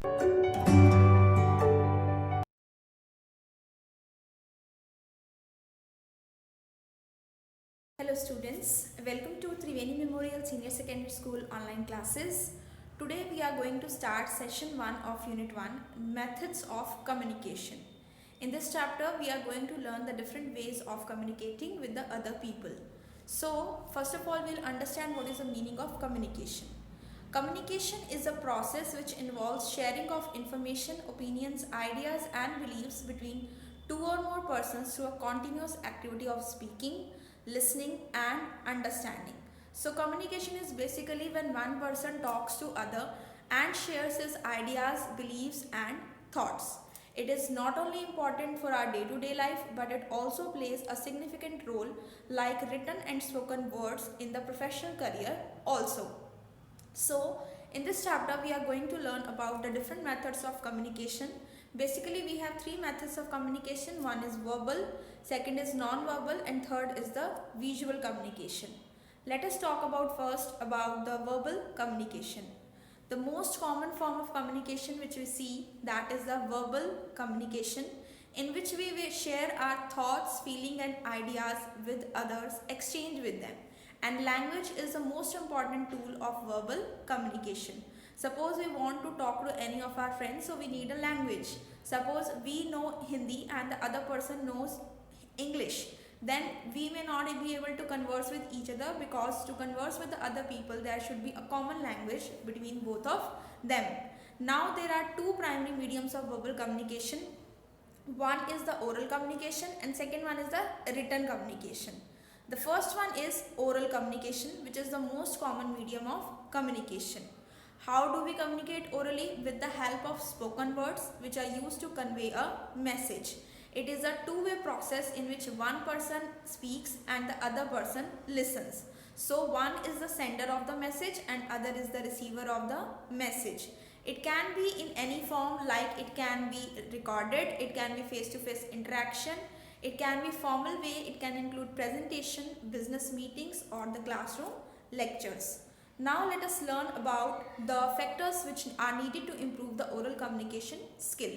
Hello students, welcome to Triveni Memorial Senior Secondary School online classes. Today we are going to start session 1 of unit 1, methods of communication. In this chapter we are going to learn the different ways of communicating with the other people. So first of all we'll understand what is the meaning of communication. Communication is a process which involves sharing of information, opinions, ideas and beliefs between two or more persons through a continuous activity of speaking, listening and understanding. So communication is basically when one person talks to other and shares his ideas, beliefs and thoughts. It is not only important for our day-to-day life, but it also plays a significant role like written and spoken words in the professional career also. So in this chapter we are going to learn about the different methods of communication. Basically we have three methods of communication. One is verbal, second is non-verbal and third is the visual communication. Let us talk about first about the verbal communication. The most common form of communication which we see, that is the verbal communication, in which we share our thoughts, feelings and ideas with others, exchange with them. And language is the most important tool of verbal communication. Suppose we want to talk to any of our friends, so we need a language. Suppose we know Hindi and the other person knows English, then we may not be able to converse with each other, because to converse with the other people there should be a common language between both of them. Now there are two primary mediums of verbal communication. One is the oral communication and second one is the written communication. The first one is oral communication, which is the most common medium of communication. How do we communicate orally? With the help of spoken words which are used to convey a message. It is a two-way process in which one person speaks and the other person listens. So one is the sender of the message and other is the receiver of the message. It can be in any form, like it can be recorded, it can be face-to-face interaction, it can be formal way, it can include presentation, business meetings or the classroom lectures. Now let us learn about the factors which are needed to improve the oral communication skill.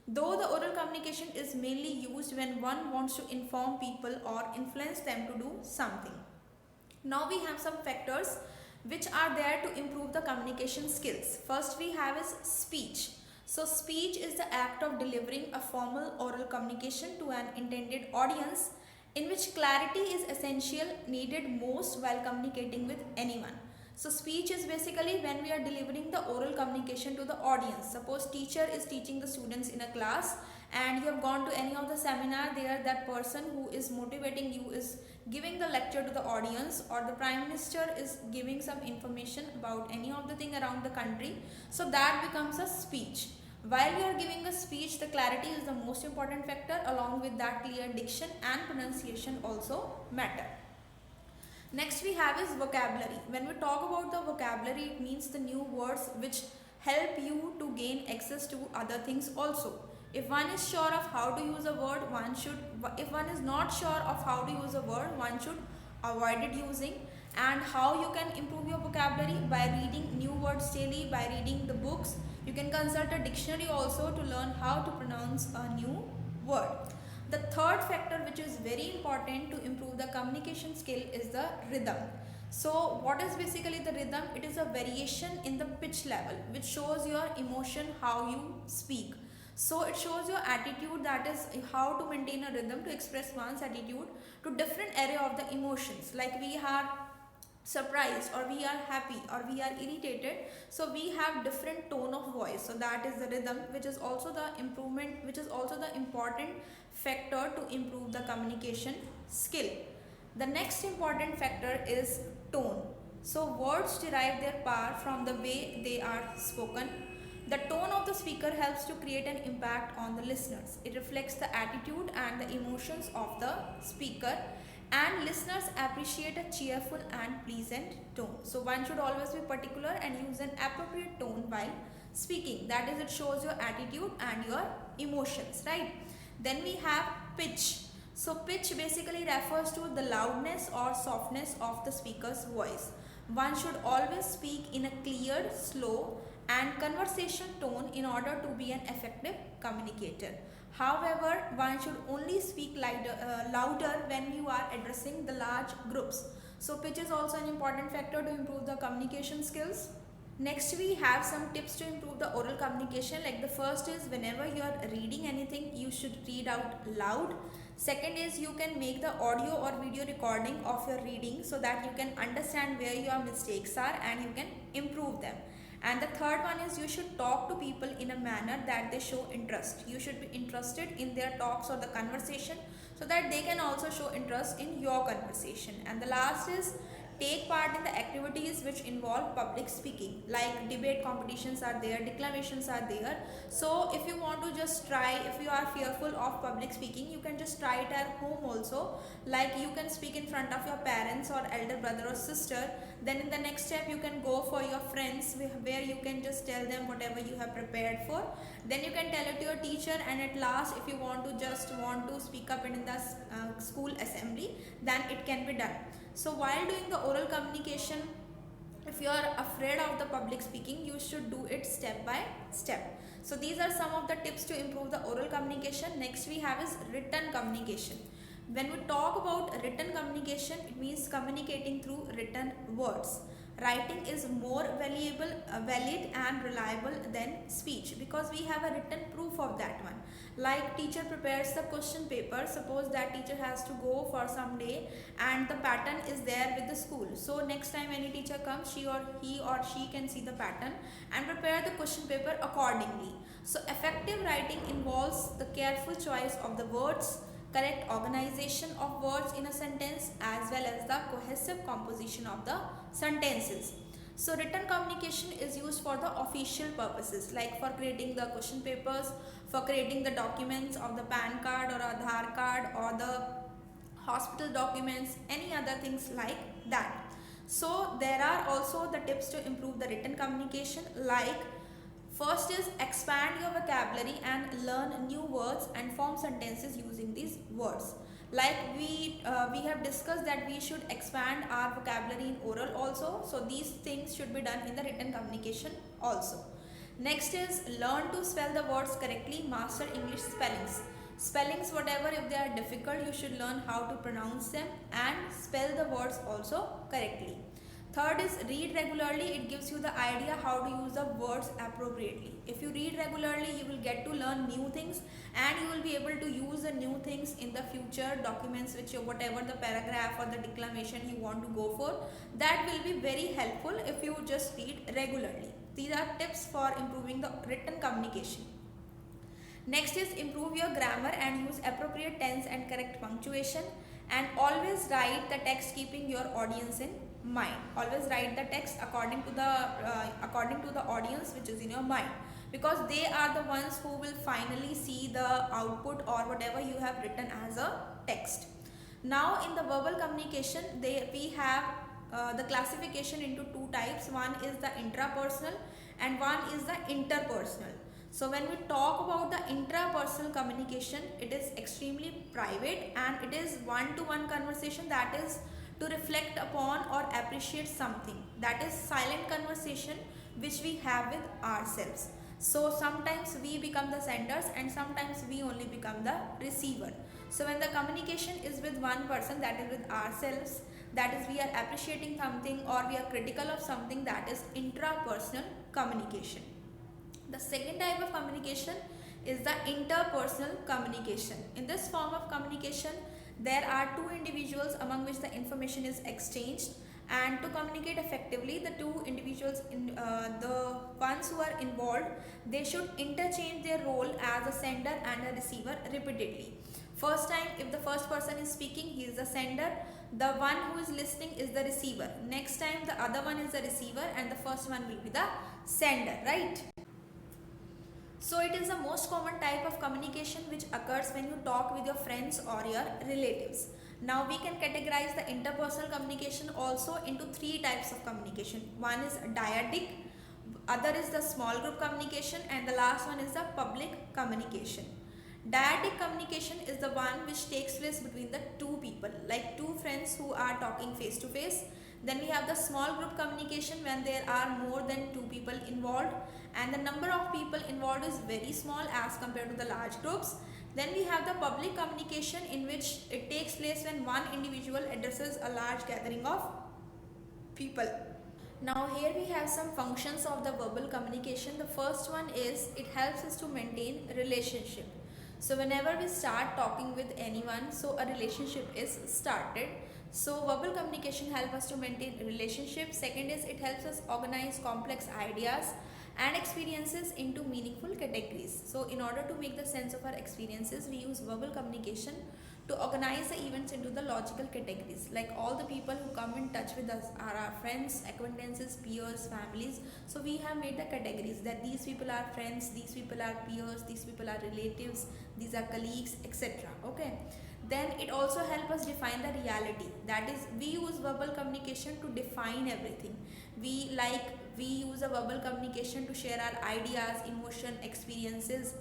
Though the oral communication is mainly used when one wants to inform people or influence them to do something. Now we have some factors which are there to improve the communication skills. First we have is speech. So speech is the act of delivering a formal oral communication to an intended audience, in which clarity is essential, needed most while communicating with anyone. So speech is basically when we are delivering the oral communication to the audience. Suppose teacher is teaching the students in a class and you have gone to any of the seminar, there that person who is motivating you is giving the lecture to the audience, or the prime minister is giving some information about any of the thing around the country. So that becomes a speech. While you are giving a speech, the clarity is the most important factor. Along with that, clear diction and pronunciation also matter. Next we have is vocabulary. When we talk about the vocabulary, it means the new words which help you to gain access to other things also. If one is sure of how to use a word, if one is not sure of how to use a word, one should avoid it using. And how you can improve your vocabulary? By reading new words daily, by reading the books. You can consult a dictionary also to learn how to pronounce a new word. The third factor which is very important to improve the communication skill is the rhythm. So what is basically the rhythm? It is a variation in the pitch level which shows your emotion, how you speak. So it shows your attitude, that is how to maintain a rhythm to express one's attitude to different area of the emotions. Like we are surprised or we are happy or we are irritated, so we have different tone of voice. So that is the rhythm, which is also the improvement, which is also the important factor to improve the communication skill. The next important factor is tone. So words derive their power from the way they are spoken. The tone of the speaker helps to create an impact on the listeners. It reflects the attitude and the emotions of the speaker, and listeners appreciate a cheerful and pleasant tone. So one should always be particular and use an appropriate tone while speaking. That is, it shows your attitude and your emotions, right? Then we have pitch. So pitch basically refers to the loudness or softness of the speaker's voice. One should always speak in a clear, slow and conversation tone in order to be an effective communicator. However, one should only speak louder when you are addressing the large groups. So pitch is also an important factor to improve the communication skills. Next, we have some tips to improve the oral communication. Like the first is, whenever you are reading anything, you should read out loud. Second is, you can make the audio or video recording of your reading so that you can understand where your mistakes are and you can improve them. And the third one is, you should talk to people in a manner that they show interest. You should be interested in their talks or the conversation so that they can also show interest in your conversation. And the last is, take part in the activities which involve public speaking, like debate competitions are there, declamations are there. So if you want to just try, if you are fearful of public speaking, you can just try it at home also. Like you can speak in front of your parents or elder brother or sister. Then in the next step, you can go for your friends where you can just tell them whatever you have prepared for. Then you can tell it to your teacher, and at last, if you want to speak up in the school assembly, then it can be done. So while doing the oral communication, if you are afraid of the public speaking, you should do it step by step. So these are some of the tips to improve the oral communication. Next we have is written communication. When we talk about written communication, it means communicating through written words. Writing is more valid and reliable than speech, because we have a written proof of that one. Like teacher prepares the question paper. Suppose that teacher has to go for some day and the pattern is there with the school. So next time any teacher comes, he or she can see the pattern and prepare the question paper accordingly. So effective writing involves the careful choice of the words, correct organization of words in a sentence, as well as the cohesive composition of the sentences. So written communication is used for the official purposes, like for creating the question papers, for creating the documents of the PAN card or Aadhaar card or the hospital documents, any other things like that. So there are also the tips to improve the written communication, like first is expand your vocabulary and learn new words and form sentences using these words. Like we have discussed that we should expand our vocabulary in oral also. So these things should be done in the written communication also. Next is learn to spell the words correctly, master English spellings. Spellings, whatever, if they are difficult, you should learn how to pronounce them and spell the words also correctly. Third is read regularly. It gives you the idea how to use the words appropriately. If you read regularly, you will get to learn new things and you will be able to use the new things in the future documents, which whatever the paragraph or the declamation you want to go for, that will be very helpful if you just read regularly. These are tips for improving the written communication. Next is improve your grammar and use appropriate tense and correct punctuation, and always write the text keeping your audience in mind. Always write the text according to the audience which is in your mind, because they are the ones who will finally see the output or whatever you have written as a text. Now in the verbal communication, we have the classification into two types. One is the intrapersonal and one is the interpersonal. So when we talk about the intrapersonal communication, it is extremely private and it is one-to-one conversation, that is to reflect upon or appreciate something. That is silent conversation which we have with ourselves. So sometimes we become the senders and sometimes we only become the receiver. So when the communication is with one person, that is with ourselves, that is we are appreciating something or we are critical of something, that is intrapersonal communication. The second type of communication is the interpersonal communication. In this form of communication, there are two individuals among which the information is exchanged, and to communicate effectively, the two individuals, the ones who are involved, they should interchange their role as a sender and a receiver repeatedly. First time, if the first person is speaking, he is the sender, the one who is listening is the receiver. Next time, the other one is the receiver and the first one will be the sender, right? So it is the most common type of communication which occurs when you talk with your friends or your relatives. Now we can categorize the interpersonal communication also into three types of communication. One is dyadic, other is the small group communication, and the last one is the public communication. Dyadic communication is the one which takes place between the two people, like two friends who are talking face to face. Then we have the small group communication when there are more than 2 people involved and the number of people involved is very small as compared to the large groups. Then we have the public communication in which it takes place when one individual addresses a large gathering of people. Now here we have some functions of the verbal communication. The first one is it helps us to maintain relationship. So whenever we start talking with anyone, so a relationship is started. So verbal communication helps us to maintain relationship. Second is it helps us organize complex ideas and experiences into meaningful categories. So in order to make the sense of our experiences, we use verbal communication to organize the events into the logical categories. Like all the people who come in touch with us are our friends, acquaintances, peers, families. So we have made the categories that these people are friends, these people are peers, these people are relatives, these are colleagues, etc. Okay. Then it also helps us define the reality. That is, we use verbal communication to define everything. We use a verbal communication to share our ideas, emotion, experiences,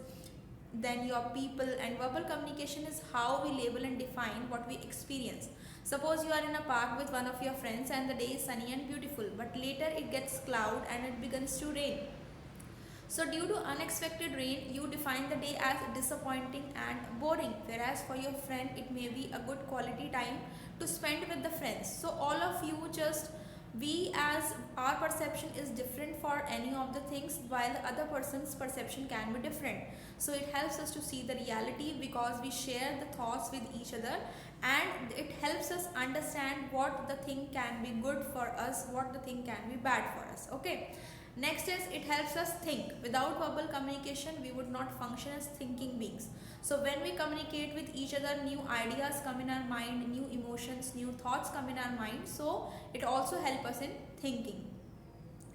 then your people. And verbal communication is how we label and define what we experience. Suppose you are in a park with one of your friends and the day is sunny and beautiful, but later it gets cloud and it begins to rain. So due to unexpected rain, you define the day as disappointing and boring, whereas for your friend it may be a good quality time to spend with the friends. So all of you just, we as our perception is different for any of the things while the other person's perception can be different. So it helps us to see the reality because we share the thoughts with each other, and it helps us understand what the thing can be good for us, what the thing can be bad for us. Okay. Next is it helps us think. Without verbal communication, we would not function as thinking beings. So when we communicate with each other, new ideas come in our mind, new emotions, new thoughts come in our mind. So it also helps us in thinking.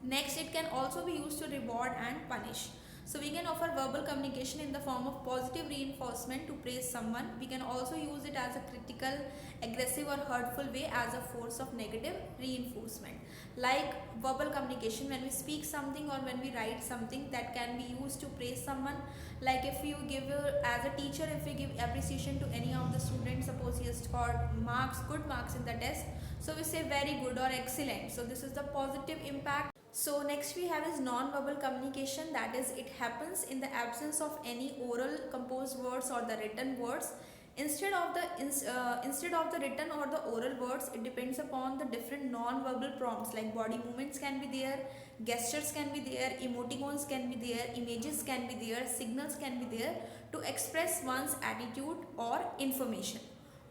Next, it can also be used to reward and punish. So we can offer verbal communication in the form of positive reinforcement to praise someone. We can also use it as a critical, aggressive or hurtful way as a force of negative reinforcement. Like verbal communication, when we speak something or when we write something, that can be used to praise someone. Like if you give, as a teacher, if we give appreciation to any of the students, suppose he has scored marks, good marks in the test, so we say very good or excellent. So this is the positive impact. So next we have is non-verbal communication, that is it happens in the absence of any oral composed words or the written words. Instead of the written or the oral words, it depends upon the different non-verbal prompts, like body movements can be there, gestures can be there, emoticons can be there, images can be there, signals can be there to express one's attitude or information.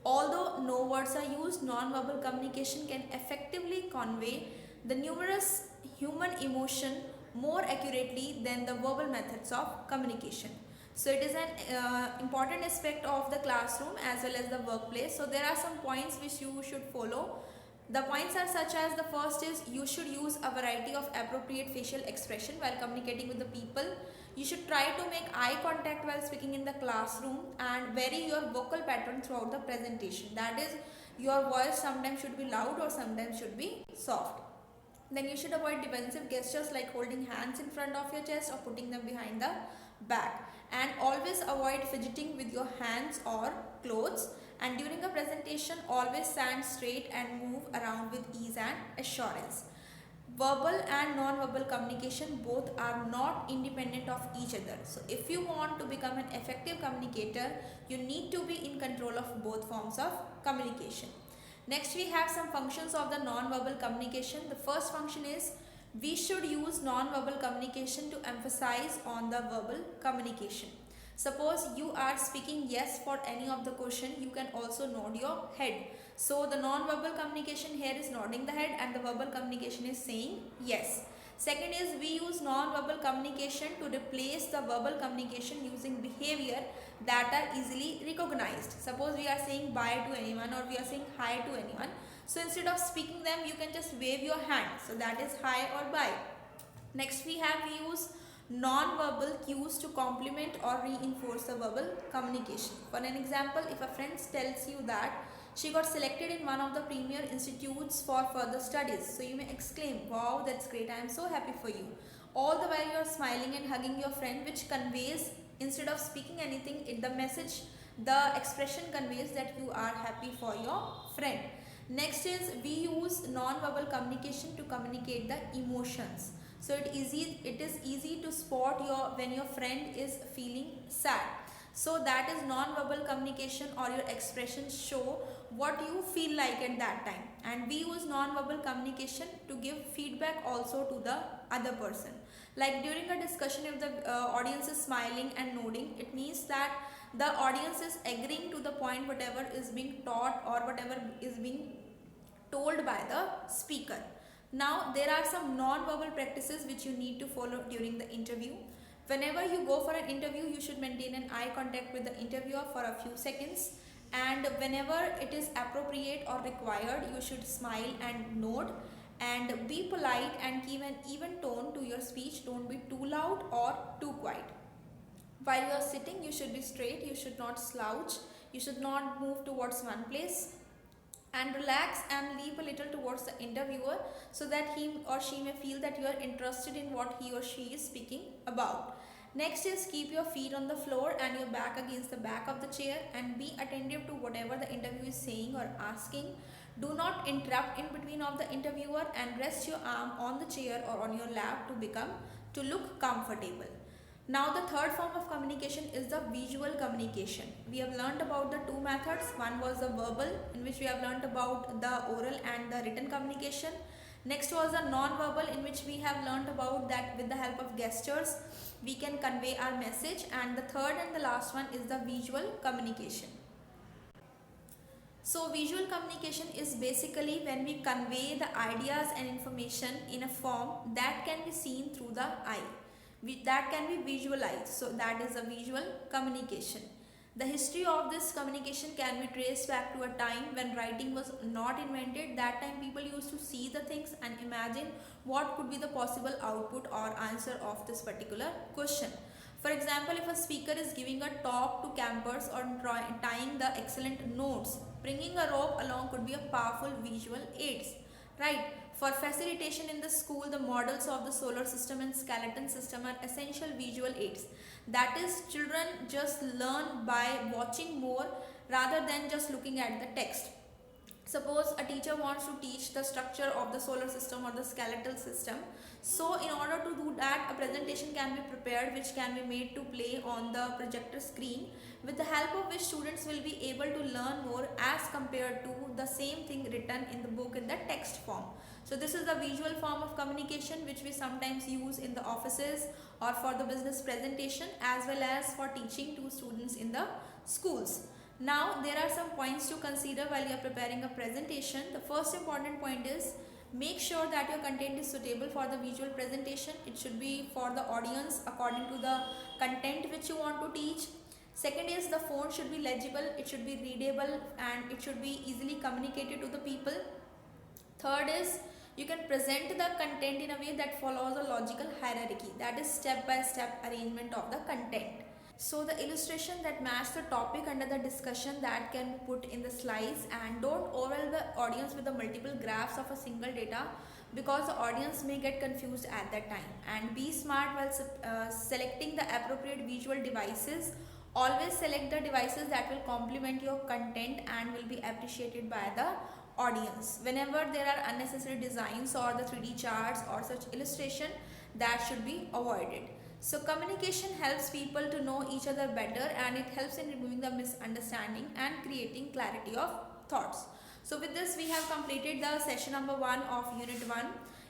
Although no words are used, non-verbal communication can effectively convey the numerous human emotion more accurately than the verbal methods of communication. So it is an important aspect of the classroom as well as the workplace. So there are some points which you should follow. The points are such as, the first is you should use a variety of appropriate facial expression while communicating with the people. You should try to make eye contact while speaking in the classroom and vary your vocal pattern throughout the presentation. That is, your voice sometimes should be loud or sometimes should be soft. Then you should avoid defensive gestures like holding hands in front of your chest or putting them behind the back. And always avoid fidgeting with your hands or clothes. And during a presentation, always stand straight and move around with ease and assurance. Verbal and non-verbal communication both are not independent of each other. So if you want to become an effective communicator, you need to be in control of both forms of communication. Next, we have some functions of the non-verbal communication. The first function is we should use non-verbal communication to emphasize on the verbal communication. Suppose you are speaking yes for any of the question, you can also nod your head. So the non-verbal communication here is nodding the head and the verbal communication is saying yes. Second is we use non-verbal communication to replace the verbal communication using behavior that are easily recognized. Suppose we are saying bye to anyone or we are saying hi to anyone. So instead of speaking them, you can just wave your hand. So that is hi or bye. Next we use non-verbal cues to complement or reinforce the verbal communication. For an example, if a friend tells you that she got selected in one of the premier institutes for further studies, so you may exclaim, wow, that's great, I am so happy for you. All the while you are smiling and hugging your friend, which conveys, instead of speaking anything, the expression conveys that you are happy for your friend. Next is we use non-verbal communication to communicate the emotions. So it is easy to spot when your friend is feeling sad. So that is non-verbal communication, or your expressions show what you feel like at that time. And we use non-verbal communication to give feedback also to the other person. Like during a discussion, if the audience is smiling and nodding, it means that the audience is agreeing to the point whatever is being taught or whatever is being told by the speaker. Now there are some non-verbal practices which you need to follow during the interview. Whenever you go for an interview, you should maintain an eye contact with the interviewer for a few seconds, and whenever it is appropriate or required, you should smile and nod, and be polite and keep an even tone to your speech. Don't be too loud or too quiet. While you are sitting, you should be straight, you should not slouch, you should not move towards one place, and relax and leap a little towards the interviewer so that he or she may feel that you are interested in what he or she is speaking about. Next is keep your feet on the floor and your back against the back of the chair, and be attentive to whatever the interviewer is saying or asking. Do not interrupt in between of the interviewer, and rest your arm on the chair or on your lap to look comfortable. Now the third form of communication is the visual communication. We have learned about the two methods. One was the verbal, in which we have learned about the oral and the written communication. Next was the non-verbal, in which we have learned about that with the help of gestures we can convey our message. And the third and the last one is the visual communication. So visual communication is basically when we convey the ideas and information in a form that can be seen through the eye. That can be visualized. So that is a visual communication. The history of this communication can be traced back to a time when writing was not invented. That time people used to see the things and imagine what could be the possible output or answer of this particular question. For example, if a speaker is giving a talk to campers or tying the excellent notes, bringing a rope along could be a powerful visual aids, right? For facilitation in the school, the models of the solar system and skeleton system are essential visual aids. That is, children just learn by watching more rather than just looking at the text. Suppose a teacher wants to teach the structure of the solar system or the skeletal system. So in order to do that, a presentation can be prepared which can be made to play on the projector screen, with the help of which students will be able to learn more as compared to the same thing written in the book in the text form. So this is the visual form of communication which we sometimes use in the offices or for the business presentation, as well as for teaching to students in the schools. Now there are some points to consider while you are preparing a presentation. The first important point is make sure that your content is suitable for the visual presentation. It should be for the audience according to the content which you want to teach. Second is the font should be legible, it should be readable, and it should be easily communicated to the people. Third is you can present the content in a way that follows a logical hierarchy, that is step-by-step arrangement of the content. So the illustration that match the topic under the discussion that can be put in the slides, and don't overwhelm the audience with the multiple graphs of a single data, because the audience may get confused at that time. And be smart while selecting the appropriate visual devices. Always select the devices that will complement your content and will be appreciated by the audience. Whenever there are unnecessary designs or the 3D charts or such illustration, that should be avoided. So communication helps people to know each other better, and it helps in removing the misunderstanding and creating clarity of thoughts. So with this we have completed the session number 1 of unit 1,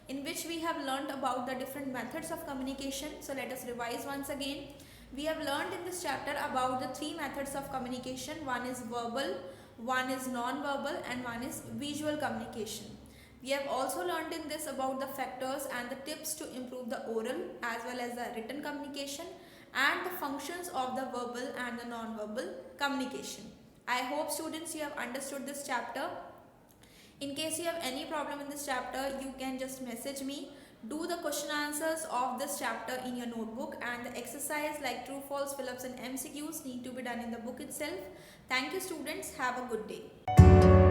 in which we have learned about the different methods of communication. So let us revise once again. We have learned in this chapter about the 3 methods of communication. One is verbal, one is non-verbal, and one is visual communication. We have also learned in this about the factors and the tips to improve the oral as well as the written communication, and the functions of the verbal and the non-verbal communication. I hope students you have understood this chapter. In case you have any problem in this chapter, you can just message me. Do the question answers of this chapter in your notebook, and the exercise like true, false, fill-ups and MCQs need to be done in the book itself. Thank you students. Have a good day.